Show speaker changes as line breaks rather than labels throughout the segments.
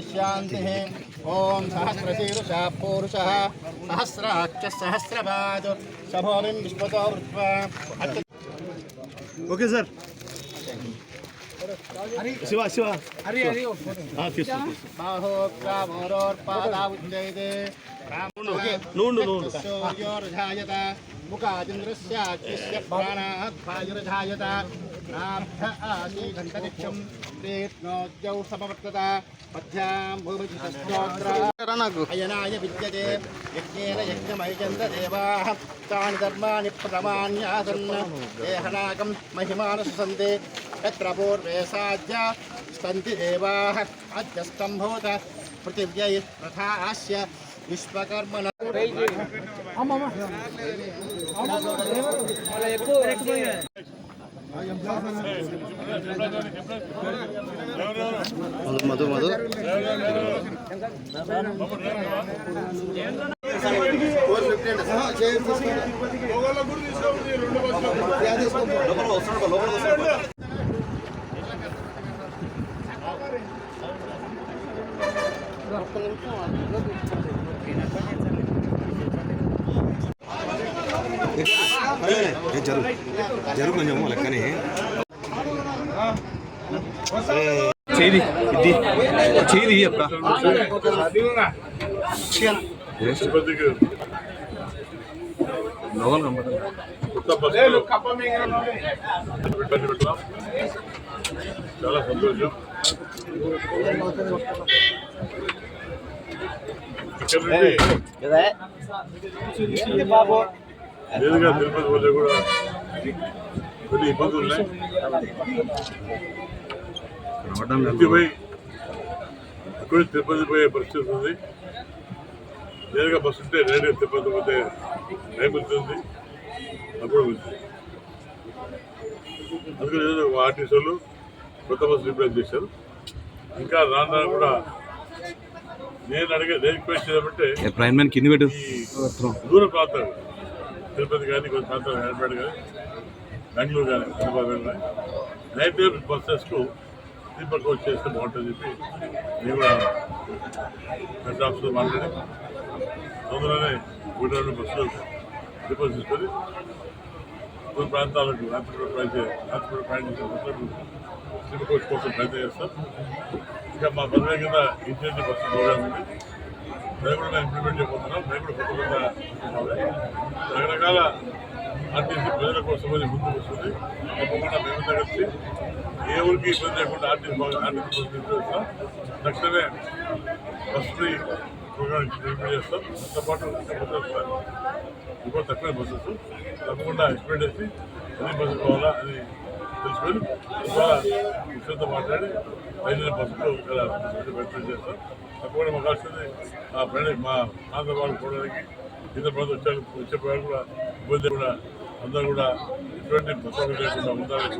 शान्तिः ॐ सहस्रशीर्षः पूरुषः सहस्राक्षः सहस्रपादो शभोमिं विश्वतो वृत्वा
okay sir Shiva Shiva
Hari Hari बाहोग्रामोरोर्पादावुच्चैते सूर्योर्जायत मुखादिन्द्रस्याग्निस्य प्राणात् वायुर्जायत नाभ्य आसीदन्तरिक्षं प्रेत्नोद्यौ समवर्तत मध्यां भूमिशस्त्रोग्रयनाय विद्यते यज्ञेन यज्ञमयजन्तदेवाः तानि धर्माणि प्रथमान्यासन् देहनाकं महिमानसन्ते यत्र पूर्वे साध्या स्तन्ति देवाः अद्यस्तम्भूत पृथिव्यै तथा अस्य विश्वकर्मण
मधु मधु జరుగు కొంచెం లెక్కనే చేది ఇది చేది అక్క
చాలా సంతోషం. నేరుగా తిరుపతి వల్ల కూడా కొన్ని ఇబ్బందులు ఉన్నాయి. ఇక్కడ తిరుపతి పోయే పరిస్థితి ఉంది. నేరుగా బస్సు ఉంటే నేరుగా తిరుపతి పోతే టైం వెళ్తుంది, అప్పుడు వెళ్తుంది. అందుకని ఆర్టీసీ వాళ్ళు కొత్త బస్సు రిప్లేస్ చేశారు. ఇంకా రాను కూడా నేను రిక్వెస్ట్ చేయాలంటే దూర ప్రాంతాలు తిరుపతి కానీ కొన్ని ప్రాంతాలు హైదరాబాద్ కానీ బెంగళూరు కానీ హైదరాబాద్ కానీ నైట్ టైం బస్సెస్కు స్లీపర్ కోచ్ చేస్తే బాగుంటుందని చెప్పి నేను కూడా హెడ్ ఆఫీస్తో మాట్లాడి అందులోనే 1 బస్సులు స్లీపర్ తీసుకొని కొన్ని ప్రాంతాలకు రాత్రిపూట ప్రయాణం చేసే బస్సులకు స్లీపర్ కోచ్ కోసం ప్రయత్నం చేస్తాం. ఇంకా మా పదవి కింద ఇన్సెంటివ్ బస్సు ప్రోగ్రామ్ ఉంది, మేము కూడా ఇంప్లిమెంట్ చేయబోతున్నాం. మేము కూడా కొత్త రకరకాల ఆర్టీసీ ప్రజల కోసం ముందుకు వస్తుంది. తప్పకుండా మేమంతా కలిసి ఏ ఊరికి ఇబ్బంది లేకుండా ఆర్టీసీ తీసుకొస్తాం. తక్షణమే బస్ ఫ్రీ ప్రోగ్రామ్ ఇంప్లిమెంట్ చేస్తాం. దాంతోపాటు బస్సెస్ ఇప్పుడు తక్కువ బస్సెస్ తప్పకుండా ఎక్స్ప్లెయిన్ చేసి ఎన్ని బస్సులు కావాలా అని తెలుసుకొని ఇవాళ విషయంతో మాట్లాడి 5 బస్సులు ఇక్కడ ప్రయత్నం చేస్తాం. తప్పకుండా మాకు వస్తుంది మా ఆంధ్రప్రదేశ్ పోవడానికి ఇతర ప్రాంతం వచ్చే ప్రజలు కూడా ఇబ్బంది కూడా అందరూ కూడా ఎటువంటి బస్సులు లేకుండా ఉండాలని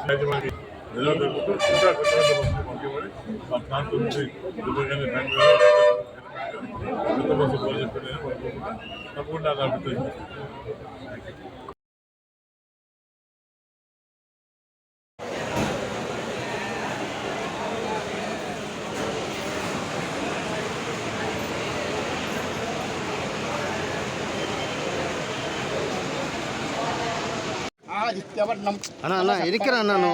యాజమాన్యానికి నిలబడుతూ ఇంకా కొత్త బస్సులు పంపించమని మా ప్రాంతం నుంచి దుబాయ్ బెంగళూరు కొత్త బస్సులు పోయి చెప్పి నేను తప్పకుండా నా అభిప్రాయం.
ఆదిత్యవర్ణం
అన్న ఇరికిరా అన్నాను.